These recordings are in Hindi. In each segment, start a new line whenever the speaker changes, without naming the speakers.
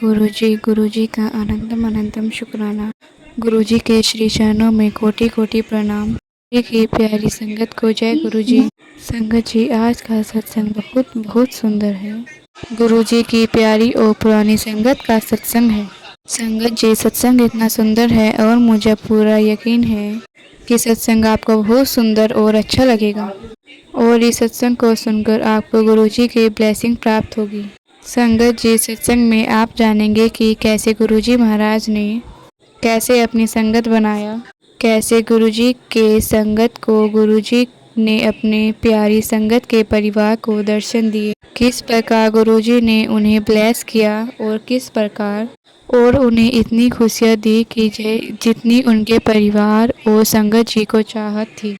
गुरुजी का अनंतम अनंतम शुक्राना। गुरुजी के श्री चरणों में कोटि कोटि प्रणाम। गुरुजी की प्यारी संगत को जय गुरुजी। संगत जी, आज का सत्संग बहुत बहुत सुंदर है। गुरुजी की प्यारी और पुरानी संगत का सत्संग है। संगत जी, सत्संग इतना सुंदर है और मुझे पूरा यकीन है कि सत्संग आपको बहुत सुंदर और अच्छा लगेगा और इस सत्संग को सुनकर आपको गुरुजी की ब्लेसिंग प्राप्त होगी। संगत जी, सत्संग में आप जानेंगे कि कैसे गुरुजी महाराज ने कैसे अपनी संगत बनाया, कैसे गुरुजी के संगत को गुरुजी ने अपने प्यारी संगत के परिवार को दर्शन दिए, किस प्रकार गुरुजी ने उन्हें ब्लेस किया और किस प्रकार और उन्हें इतनी खुशियाँ दी कि जितनी उनके परिवार और संगत जी को चाहत थी।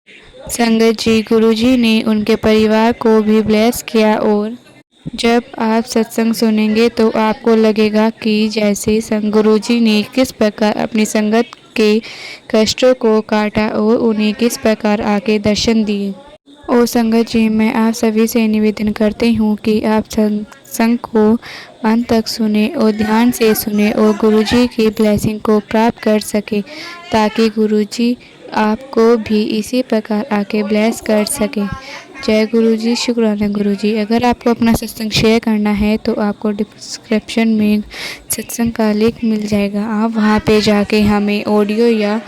संगत जी, गुरुजी ने उनके परिवार को भी ब्लेस किया और जब आप सत्संग सुनेंगे तो आपको लगेगा कि जैसे गुरुजी ने किस प्रकार अपनी संगत के कष्टों को काटा और उन्हें किस प्रकार आके दर्शन दिए। और संगत जी, मैं आप सभी से निवेदन करती हूँ कि आप सत्संग को अंत तक सुने और ध्यान से सुने और गुरुजी की ब्लेसिंग को प्राप्त कर सके, ताकि गुरुजी आपको भी इसी प्रकार आके ब्लेस कर सके। जय गुरुजी, शुक्राना गुरुजी। अगर आपको अपना सत्संग शेयर करना है तो आपको डिस्क्रिप्शन में सत्संग का लिंक मिल जाएगा। आप वहाँ पे जाके हमें ऑडियो या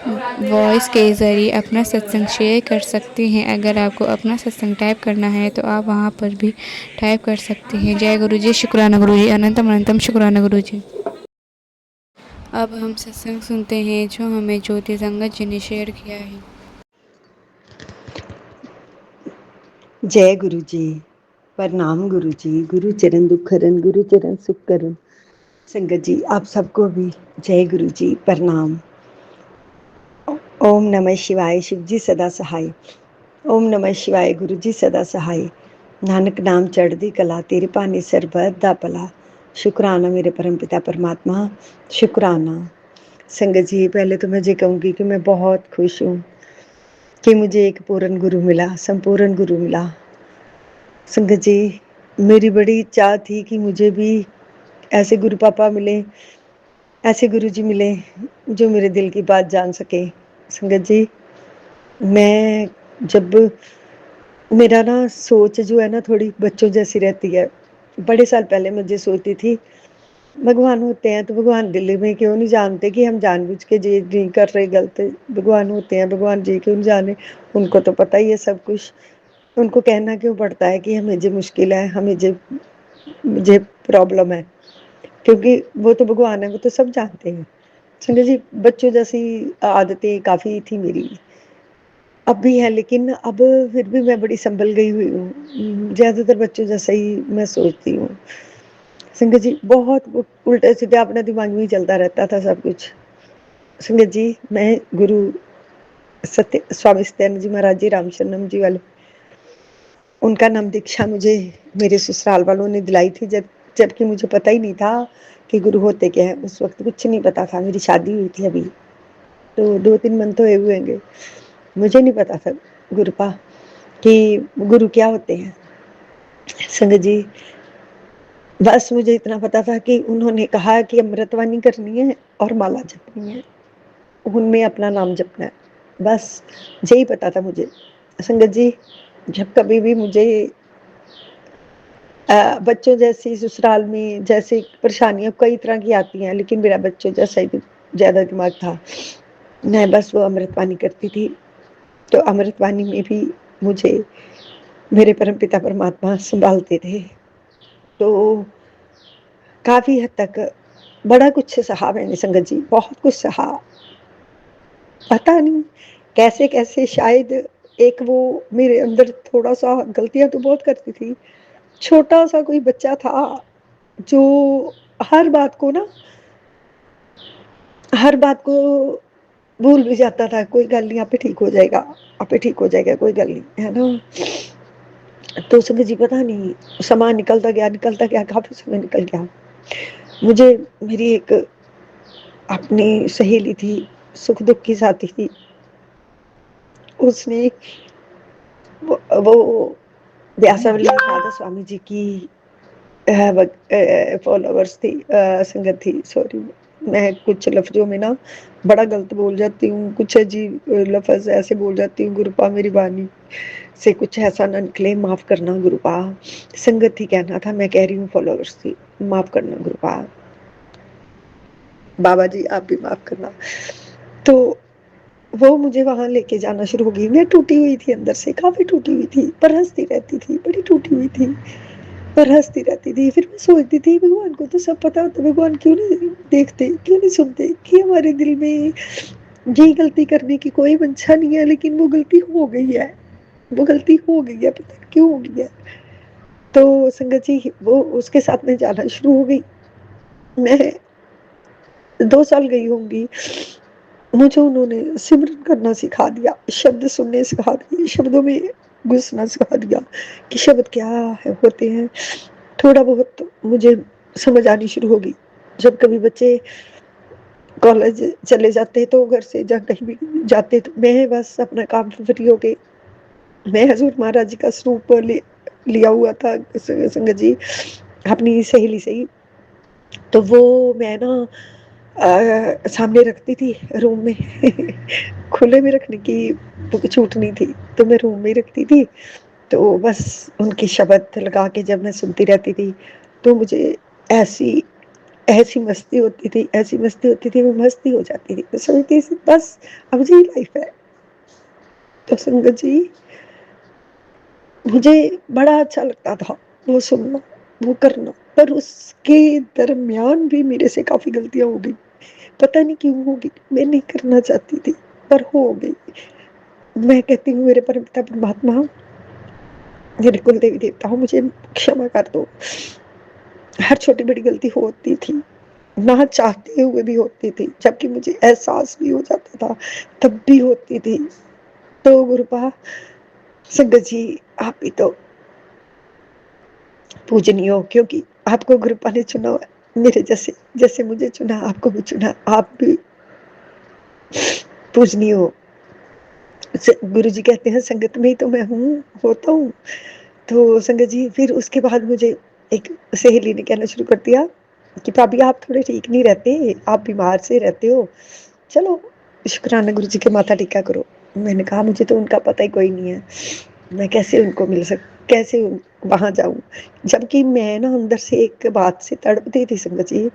वॉइस के ज़रिए अपना सत्संग शेयर कर सकते हैं। अगर आपको अपना सत्संग टाइप करना है तो आप वहाँ पर भी टाइप कर सकते हैं। जय गुरुजी, शुक्राना गुरुजी, अनंतम अनंतम शुक्राना गुरुजी। अब हम सत्संग सुनते हैं जो हमें ज्योति संगत जी ने शेयर किया है।
जय गुरु जी, प्रणाम गुरु जी। गुरु चरण दुख हरन, गुरु चरण सुख करन। संगत जी, आप सबको भी जय गुरु जी, प्रणाम। ओम नमः शिवाय, शिव जी सदा सहाय। ओम नमः शिवाय, गुरु जी सदा सहाय। नानक नाम चढ़दी कला, तेरे पानी सरबत दा भला। शुक्राना मेरे परम पिता परमात्मा, शुक्राना। संगत जी, पहले तो मैं ये कहूँगी कि मैं बहुत खुश हूँ कि मुझे एक पूर्ण गुरु मिला, संपूर्ण गुरु मिला। संगत जी, मेरी बड़ी इच्छा थी कि मुझे भी ऐसे गुरु पापा मिले, ऐसे गुरु जी मिले जो मेरे दिल की बात जान सके। संगत जी, मैं जब मेरा ना सोच जो है ना थोड़ी बच्चों जैसी रहती है। बड़े साल पहले मुझे सोचती थी भगवान होते हैं तो भगवान दिल्ली में क्यों नहीं जानते कि हम जानबूझ के ये नहीं कर रहे गलत। भगवान होते हैं, भगवान जी क्यों नहीं जाने, उनको तो पता ही है सब कुछ। उनको कहना क्यों पड़ता है कि हमें जो मुश्किल है, हमें जो मुझे प्रॉब्लम है, क्योंकि वो तो भगवान है, वो तो सब जानते हैं। संगत जी, बच्चों जैसी आदतें काफ़ी थी मेरी, अब भी है, लेकिन अब फिर भी मैं बड़ी संभल गई हुई हूँ। ज़्यादातर बच्चों जैसा ही मैं सोचती हूँ। संगत जी, बहुत उल्टे सीधे अपने दिमाग में ही चलता रहता था सब कुछ। संगत जी, मैं गुरु सत्य स्वामी सत्यानंद जी महाराज जी, रामशरणम जी वाले, उनका नाम दीक्षा मुझे मेरे ससुराल वालों ने दिलाई थी, जबकि मुझे पता ही नहीं था कि गुरु होते क्या है। उस वक्त कुछ नहीं पता था, मेरी शादी हुई थी अभी, तो 2-3 मंथ हुए होंगे। मुझे नहीं पता था गुरुपा कि गुरु क्या होते हैं। संगत जी, बस मुझे इतना पता था कि उन्होंने कहा कि अमृतवाणी करनी है और माला जपनी है, उनमें अपना नाम जपना है, बस यही पता था मुझे। संगत जी, जब कभी भी मुझे बच्चों जैसी ससुराल में जैसे परेशानियां कई तरह की आती हैं, लेकिन मेरा बच्चों जैसा ही ज़्यादा दिमाग था। मैं बस वो अमृतवाणी करती थी, तो अमृतवाणी में भी मुझे मेरे परम पिता परमात्मा संभालते थे। तो काफ़ी हद तक बड़ा कुछ सहा मैंने संगत जी, बहुत कुछ सहा। पता नहीं कैसे कैसे, शायद एक वो मेरे अंदर थोड़ा सा गलतियां तो बहुत करती थी। छोटा सा कोई बच्चा था जो हर बात को ना, हर बात को भूल भी जाता था। कोई गल नहीं, आपे ठीक हो जाएगा, आपे ठीक हो जाएगा, कोई गल नहीं, है ना। तो संगत जी, पता नहीं समय निकलता गया, काफी समय निकल गया। मुझे मेरी एक अपनी सहेली थी, सुख दुख की साथी थी, उसने वो व्यासावली राधा स्वामी जी की फॉलोवर्स थी, संगत थी, सॉरी। मैं कुछ लफ्जों में ना बड़ा गलत बोल जाती हूँ, कुछ अजीब लफ्ज ऐसे बोल जाती हूँ, गुरुपा मेरी वाणी से कुछ ऐसा ना निकले, माफ करना गुरुपा। संगत ही कहना था, मैं कह रही हूँ फॉलोवर्स थी, माफ करना गुरुपा। बाबा जी आप भी माफ करना। तो वो मुझे वहां लेके जाना शुरू हो गई। मैं टूटी हुई थी अंदर से, काफी टूटी हुई थी, पर हंसती रहती थी, बड़ी टूटी हुई थी पर हंसती रहती थी। फिर मैं सोचती थी भगवान को तो सब पता होता, भगवान क्यों नहीं देखते, क्यों नहीं सुनते कि हमारे दिल में ये गलती करने की कोई मंशा नहीं है, लेकिन वो गलती हो गई है, वो गलती हो गई है, पता नहीं क्यों हो गई है। तो संगत जी वो उसके साथ में जाना शुरू हो गई। मैं 2 साल गई होंगी। मुझे उन्होंने सिमरन करना सिखा दिया, शब्द सुनने सिखा दिए, शब्दों में घुसना सिखा दिया कि शब्द क्या है होते हैं। थोड़ा बहुत मुझे समझ आनी शुरू हो गई। जब कभी बच्चे कॉलेज चले जाते तो घर से जहाँ कहीं भी जाते तो मैं बस अपना काम फ्री हो गई। मैं हजूर महाराज जी का स्वरूप लिया हुआ था संगत जी, अपनी सहेली से ही। तो वो मैं ना सामने रखती थी रूम में खुले में रखने की छूट नहीं थी, तो मैं रूम में रखती थी। तो बस उनके शब्द लगा के जब मैं सुनती रहती थी, तो मुझे ऐसी ऐसी मस्ती होती थी, ऐसी मस्ती होती थी, मैं मस्ती हो जाती थी। मैं सोचती थी बस अब यही लाइफ है। तो संगत जी मुझे बड़ा अच्छा लगता था वो सुनना, वो करना, पर उसके दरमियान भी मेरे से काफी गलतियां हो गई। पता नहीं क्यों हो गई, मैं नहीं करना चाहती थी पर हो गई। मैं कहती हूँ मेरे परमपिता परमात्मा, मेरे कुल देवी देवता हो, मुझे क्षमा कर दो। हर छोटी बड़ी गलती होती थी, ना चाहते हुए भी होती थी, जबकि मुझे एहसास भी हो जाता था तब भी होती थी। तो गुरुपा संगत जी आप भी तो पूजनीय हो, क्योंकि आपको गुरुपा ने चुना मेरे जैसे, जैसे मुझे चुना आपको भी चुना, आप भी पूजनीय हो। गुरु जी कहते हैं संगत में ही तो मैं हूँ, होता हूँ। तो संगत जी फिर उसके बाद मुझे एक सहेली ने कहना शुरू कर दिया कि भाभी आप थोड़े ठीक नहीं रहते, आप बीमार से रहते हो, चलो शुक्राना गुरु जी के माथा टेका करो। मैंने कहा मुझे तो उनका पता ही कोई नहीं है, मैं कैसे उनको मिल सक कैसे वहां जाऊं। जबकि मैं ना अंदर से एक बात से तड़पती थी संगत जी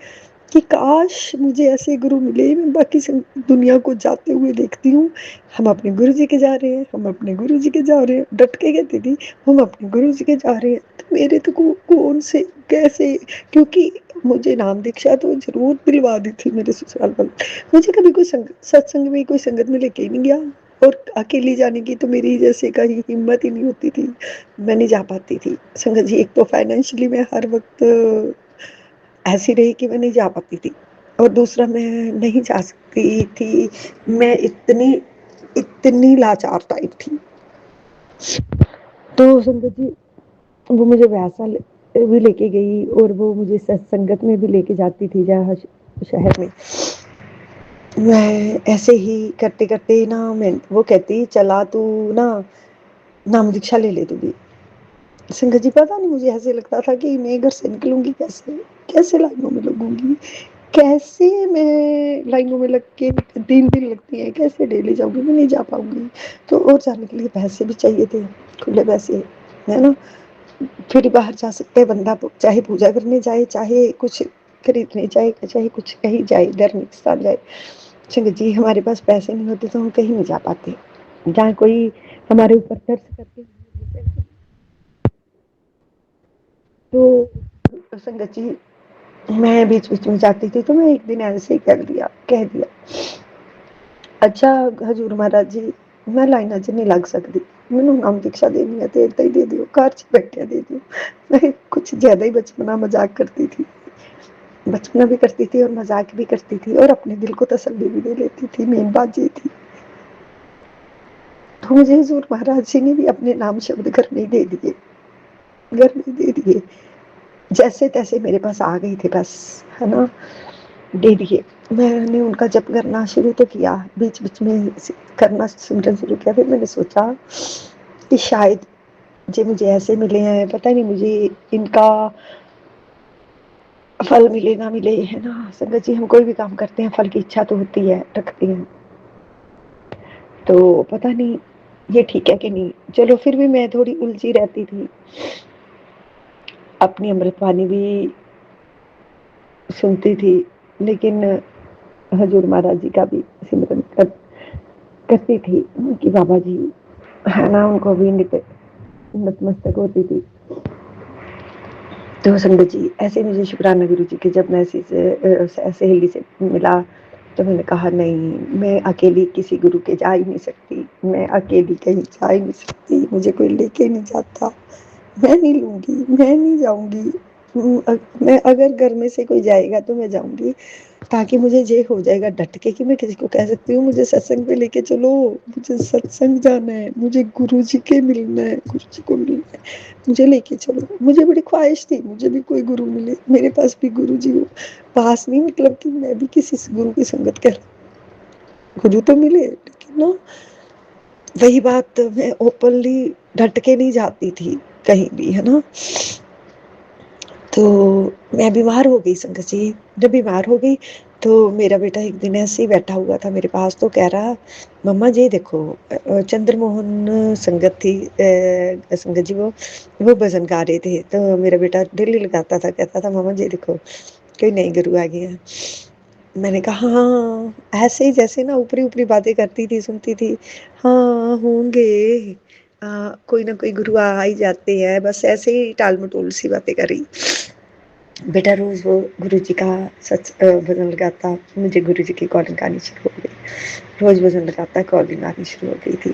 कि काश मुझे ऐसे गुरु मिले। मैं बाकी दुनिया को जाते हुए देखती हूँ, हम अपने गुरु जी के जा रहे हैं, हम अपने गुरु जी के जा रहे हैं, डट के कहती थी हम अपने गुरु जी के जा रहे हैं। तो मेरे तो कौन से कैसे, क्योंकि मुझे नाम दीक्षा तो जरूर दिलवा दी थी मेरे ससुराल वाले। मुझे कभी कोई सत्संग में कोई संगत में लेके ही नहीं गया, और अकेली जाने की तो मेरी जैसे कहीं हिम्मत ही नहीं होती थी, मैं नहीं जा पाती थी संगत जी। एक तो फाइनेंशियली मैं हर वक्त ऐसी रही कि मैं नहीं जा पाती थी, और दूसरा मैं नहीं जा सकती थी, मैं इतनी इतनी लाचार टाइप थी। तो संगत जी वो मुझे वैसा भी लेके गई, और वो मुझे सत्संगत में भी लेके जाती थी जहाँ शहर में। मैं ऐसे ही करते करते ना, मैं वो कहती चला तू ना नाम दीक्षा ले ले तू भी। संगत जी पता नहीं मुझे ऐसे लगता था कि मैं घर से निकलूंगी कैसे, कैसे लाइनों में लगूंगी, कैसे मैं लाइनों में लग के 3 दिन लगती है, कैसे डेली जाऊंगी, मैं नहीं जा पाऊंगी। तो और जाने के लिए पैसे भी चाहिए थे, खुले पैसे, है ना। फिर बाहर जा सकते हैं बंदा, चाहे पूजा करने जाए, चाहे कुछ खरीदने जाए, चाहे कुछ कहीं जाए, धार्मिक स्थान जाए। संगत जी हमारे पास पैसे नहीं होते तो हम कहीं नहीं जा पाते, जहाँ कोई हमारे ऊपर खर्च करके। तो संगत जी मैं बीच बीच में जाती थी, तो मैं एक दिन ऐसे ही कह दिया अच्छा हजूर महाराज जी मैं लाइना च नहीं लग सकती, मैनू नाम दीक्षा देनी है तो इतना ही दे दियो, घर च बैठे दे दियो। मैं कुछ ज्यादा ही बचपना मजाक करती थी, बचपना भी करती थी और मजाक भी करती थी, और अपने दिल को तसल्ली भी दे लेती थी। मेन बात ये थी। तो मुझे हजूर महाराज जी ने भी अपने नाम शब्द घर में दे दिए, घर में दे दिए, जैसे तैसे मेरे पास आ गई थी बस, है ना, दे दिए। मैंने उनका जप करना शुरू तो किया, बीच बीच में करना सिमरन शुरू किया। फिर मैंने सोचा कि शायद जो मुझे ऐसे मिले हैं, पता नहीं मुझे इनका फल मिले ना मिले, है ना संगत जी, हम कोई भी काम करते हैं फल की इच्छा तो होती है, रखते हैं। तो पता नहीं ये ठीक है कि नहीं। चलो फिर भी मैं थोड़ी उलझी रहती थी, अपनी अमृतवाणी भी सुनती थी, लेकिन हजूर महाराज जी का भी सिमरन करती थी कि बाबा जी, है ना, उनको भी नतमस्तक होती थी। तो संगत जी, ऐसे मुझे शुक्राना गुरु जी के जब मैसेज सहेली से मिला, तो मैंने कहा नहीं, मैं अकेली किसी गुरु के जा ही नहीं सकती, मैं अकेली कहीं जा ही नहीं सकती, मुझे कोई लेके नहीं जाता, मैं नहीं लूंगी, मैं नहीं जाऊंगी। मैं अगर घर में से कोई जाएगा तो मैं जाऊंगी, ताकि मुझे ये हो जाएगा डट के कि मैं किसी को कह सकती हूँ मुझे सत्संग पे लेके चलो, मुझे सत्संग जाना है, मुझे गुरु जी के मिलना है, गुरु जी को मिलना है, मुझे लेके चलो। मुझे बड़ी ख्वाहिश थी मुझे भी कोई गुरु मिले, मेरे पास भी गुरु जी हो, पास नहीं मतलब कि मैं भी किसी गुरु की संगत कर, गुरु तो मिले, लेकिन ना वही बात, मैं ओपनली डट के नहीं जाती थी कहीं भी, है ना। तो मैं बीमार हो गई संगत जी। जब बीमार हो गई तो मेरा बेटा एक दिन ऐसे ही बैठा हुआ था मेरे पास, तो कह रहा, मम्मा जी देखो, चंद्रमोहन संगत थी, संगत जी, वो भजन गा रहे थे, तो मेरा बेटा डेली लगाता था, कहता था मम्मा जी देखो कोई नई गुरु आ गई है। मैंने कहा हाँ, ऐसे ही जैसे ना ऊपरी ऊपरी बातें करती थी, सुनती थी, हाँ होंगे, कोई ना कोई गुरु आ ही जाते हैं, बस ऐसे ही टाल मटोल सी बातें करी। बेटा रोज वो गुरु जी का सच भजन लगाता, मुझे गुरु जी की कॉलिंग आनी शुरू हो गई, रोज भजन लगाता, कॉलिंग आनी शुरू हो गई थी,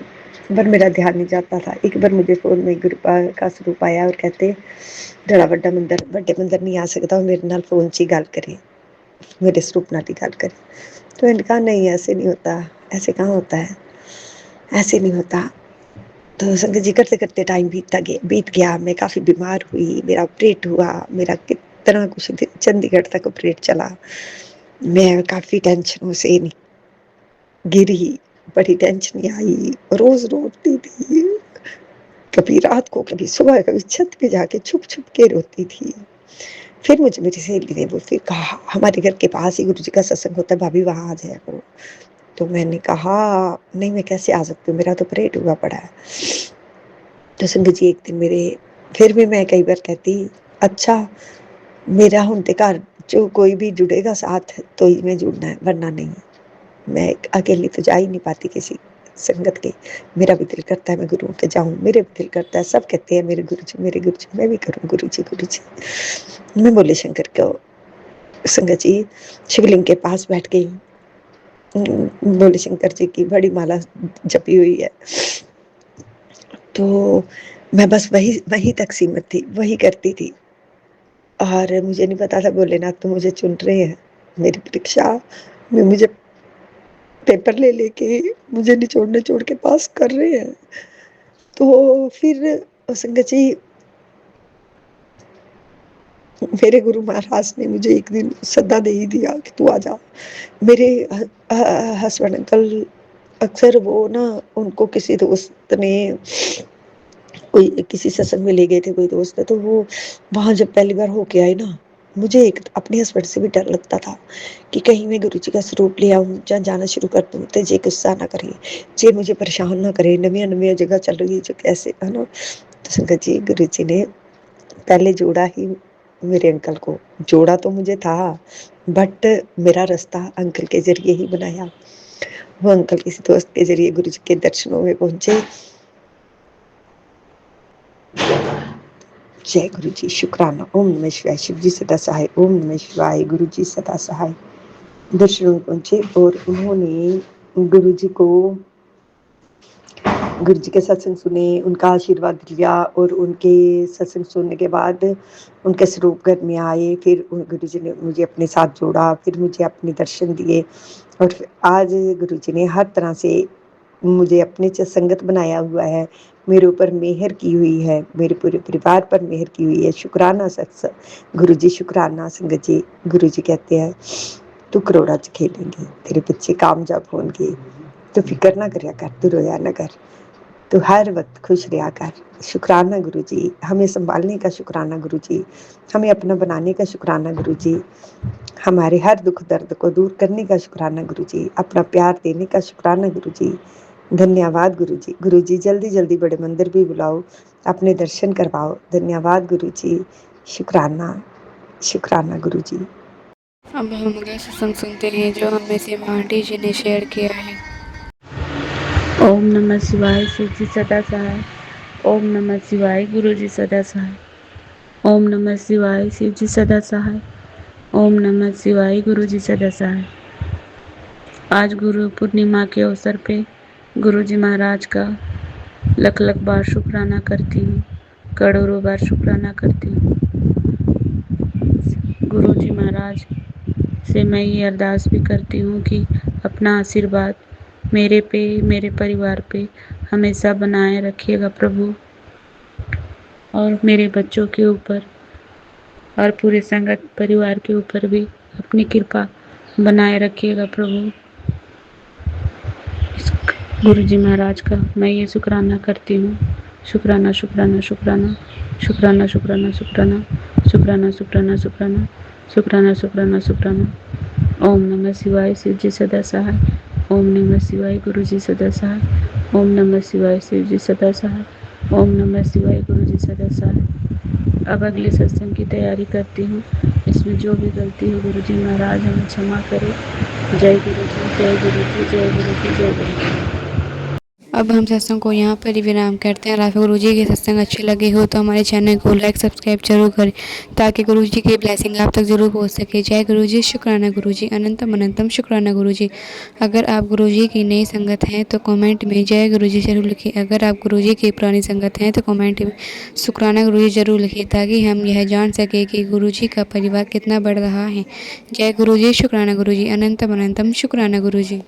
पर मेरा ध्यान नहीं जाता था। एक बार मुझे फोन में गुरु का स्वरूप आया और कहते, जड़ा बड़ा मंदिर बड़े मंदिर नहीं आ सकता, मेरे नाल फोन च ही गल करे, मेरे स्वरूप नाल ही गल करे। तो मैंने कहा नहीं, ऐसे नहीं होता, ऐसे कहाँ होता है, ऐसे नहीं होता। तो संगत जी करते करते टाइम बीत गया, मैं काफ़ी बीमार हुई, मेरा ऑपरेट हुआ, मेरा कितना कुछ चंडीगढ़ तक ऑपरेट चला, मैं काफ़ी टेंशनों से गिरी, बड़ी टेंशन आई, रोज रोती थी, कभी रात को कभी सुबह, कभी छत पे जाके छुप छुप के रोती थी। फिर मुझे मेरी सहेली ने वो फिर कहा, हमारे घर के पास ही गुरु जी का सत्संग होता है, भाभी वहाँ आ जाया करो। तो मैंने कहा नहीं, मैं कैसे आ सकती हूँ, मेरा तो ऑपरेट हुआ पड़ा है। तो संगत जी एक दिन मेरे, फिर भी मैं कई बार कहती, अच्छा मेरा हुंदे घर जो कोई भी जुड़ेगा साथ तो ही मैं जुड़ना है, वरना नहीं, मैं अकेली तो जा ही नहीं पाती किसी संगत के। मेरा भी दिल करता है मैं गुरुओं के जाऊं, मेरे भी दिल करता है, सब कहते हैं मेरे गुरु जी, मेरे गुरु जी, मैं भी करूं गुरु जी, गुरु जी। मैं बोले शंकर को, संगत जी शिवलिंग के पास बैठ गई, बोले शंकर जी की बड़ी माला जपी हुई है, तो मैं बस वही वही तक सीमित थी, वही करती थी। और मुझे नहीं पता था भोलेनाथ तो मुझे चुन रहे हैं, मेरी परीक्षा में मुझे पेपर ले लेके मुझे निचोड़ के पास कर रहे हैं। तो फिर संगत जी, मेरे गुरु महाराज ने मुझे एक दिन सद्दा दे ही दिया कि तू आ जा। मेरे हस्बैंड अंकल अक्सर वो ना, उनको किसी दोस्त ने कोई किसी सत्संग में ले गए थे, कोई दोस्त है, तो वो वहाँ जब पहली बार होके आए ना, मुझे एक अपने हस्बैंड से भी डर लगता था कि कहीं मैं गुरु जी का स्वरूप ले आऊँ, जहाँ जाना शुरू कर दूँ तो जे गुस्सा ना करे, जे मुझे परेशान ना करे, नविया नविया जगह चल रही है जो कैसे, है ना। तो संगत जी गुरु जी ने पहले जोड़ा ही मेरे अंकल को, जोड़ा तो मुझे था, बट मेरा रास्ता अंकल के जरिए ही बनाया। वो अंकल किसी दोस्त के जरिए गुरु जी के दर्शनों में पहुंचे। जय गुरु जी, शुक्राना। ओम नमः शिवाय। शिव जी सदा सहाय। ओम नमः शिवाय। गुरु जी सदा सहाय। दर्शनों में पहुंचे और उन्होंने गुरु जी को, गुरु जी के सत्संग सुने, उनका आशीर्वाद लिया, और उनके सत्संग सुनने के बाद उनके स्वरूप घर में आए। फिर गुरु जी ने मुझे अपने साथ जोड़ा, फिर मुझे अपने दर्शन दिए, और आज गुरु जी ने हर तरह से मुझे अपने संगत बनाया हुआ है, मेरे ऊपर मेहर की हुई है, मेरे पूरे परिवार पर मेहर की हुई है। शुक्राना सत्संग गुरु जी, शुक्राना संगत जी। गुरु जी कहते हैं तू करोड़ा च खेलेंगे, तेरे बच्चे कामयाब होंगे, तो फिक्र ना करया कर, तू रोया ना कर। तो हर वक्त खुश रहा कर। शुक्राना गुरु जी, हमें संभालने का शुक्राना गुरु जी, हमें अपना बनाने का शुक्राना गुरु जी, हमारे हर दुख दर्द को दूर करने का शुक्राना गुरु जी, अपना प्यार देने का शुक्राना गुरु जी। धन्यवाद गुरु जी। गुरु जी जल्दी जल्दी बड़े मंदिर भी बुलाओ, अपने दर्शन करवाओ। धन्यवाद गुरु जी। शुक्राना, शुक्राना गुरु जी।
अब हम अगला सत्संग सुनते हैं जो हमें से आंटी जी ने शेयर किया है।
ओम नमः शिवाय, शिव जी सदा सहाय। ओम नमः शिवाय, गुरु जी सदा सहाय। ओम नमः शिवाय, शिव जी सदा सहाय। ओम नमः शिवाय, गुरु जी सदा सहाय। आज गुरु पूर्णिमा के अवसर पे गुरु जी महाराज का लख लख बार शुक्राना करती हूँ, करोड़ों बार शुक्राना करती हूँ। गुरु जी महाराज से मैं ये अरदास भी करती हूँ कि अपना आशीर्वाद मेरे पे, मेरे परिवार पे हमेशा बनाए रखिएगा प्रभु, और मेरे बच्चों के ऊपर और पूरे संगत परिवार के ऊपर भी अपनी कृपा बनाए रखिएगा प्रभु। गुरु जी महाराज का मैं ये शुक्राना करती हूँ। शुक्राना शुक्राना शुक्राना शुक्राना शुक्राना शुक्राना शुक्राना शुक्राना शुक्राना शुक्राना शुक्राना शुक्राना। ओम नमः शिवाय, शिव जी सदा सहाय। ओम नमः शिवाय, गुरु जी सदा सहाय। ओम नमः शिवाय, शिव जी सदा सहाय। ओम नमः शिवाय, गुरु जी सदा सहाय। अब अगले सत्संग की तैयारी करती हूँ। इसमें जो भी गलती हो गुरु जी महाराज हमें क्षमा करें। जय गुरु जी, जय गुरु जी, जय गुरु जी, जय गुरु जी।
अब हम सत्संग को यहाँ पर ही विराम करते हैं। अगर गुरु जी के सत्संग अच्छे लगे हो तो हमारे चैनल को लाइक सब्सक्राइब जरूर करें ताकि गुरु जी की ब्लेसिंग आप तक जरूर पहुँच सके। जय गुरु जी, शुक्राना गुरु जी, अनंतम अनंतम शुक्राना गुरु जी। अगर आप गुरु जी की नई संगत हैं तो कमेंट में जय गुरु जी जरूर लिखें। अगर आप गुरु जी की पुरानी संगत हैं तो कमेंट में शुक्राना गुरु जी जरूर लिखें ताकि हम यह जान सके कि गुरु जी का परिवार कितना बढ़ रहा है। जय गुरु जी, शुक्राना गुरु जी, अनंतम अनंतम शुक्राना गुरु जी।